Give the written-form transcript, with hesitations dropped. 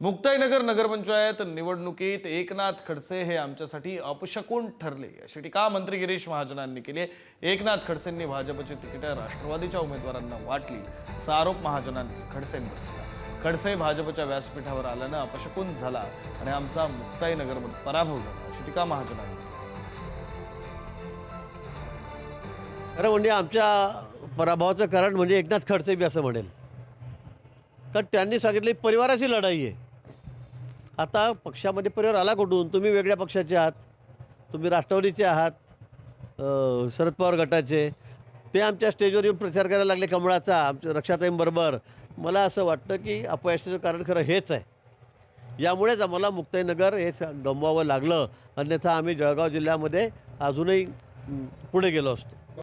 मुक्ताईनगर नगरपंचायत निवडणुकीत एकनाथ खडसे हे आमच्यासाठी अपशकुन ठरले, अशी टीका मंत्री गिरीश महाजनांनी केली आहे। एकनाथ खडसेंनी भाजपची तिकीटे राष्ट्रवादीच्या उमेदवारांना वाटली, असा आरोप महाजनांनी खडसेंवर केला। खडसे भाजपच्या व्यासपीठावर आल्यानं अपशकुन झाला आणि आमचा मुक्ताईनगरमध्ये पराभव झाला, अशी टीका महाजनांनी केली। खरं म्हणजे आमच्या पराभवाचं कारण म्हणजे एकनाथ खडसे बी असं म्हणेल, कारण त्यांनी सांगितले परिवाराची लढाई आहे। आता पक्षामध्ये परिवार आला कुठून? तुम्ही वेगळ्या पक्षाचे आहात, तुम्ही राष्ट्रवादीचे आहात, शरद पवार गटाचे। ते आमच्या स्टेजवर येऊन प्रचार करायला लागले कमळाचा आमच्या रक्षाताईंबरोबर। मला असं वाटतं की अपयशाचं कारण खरं हेच आहे। यामुळेच आम्हाला मुक्ताईनगर हे गमवावं लागलं, अन्यथा आम्ही जळगाव जिल्ह्यामध्ये अजूनही पुढे गेलो असतो।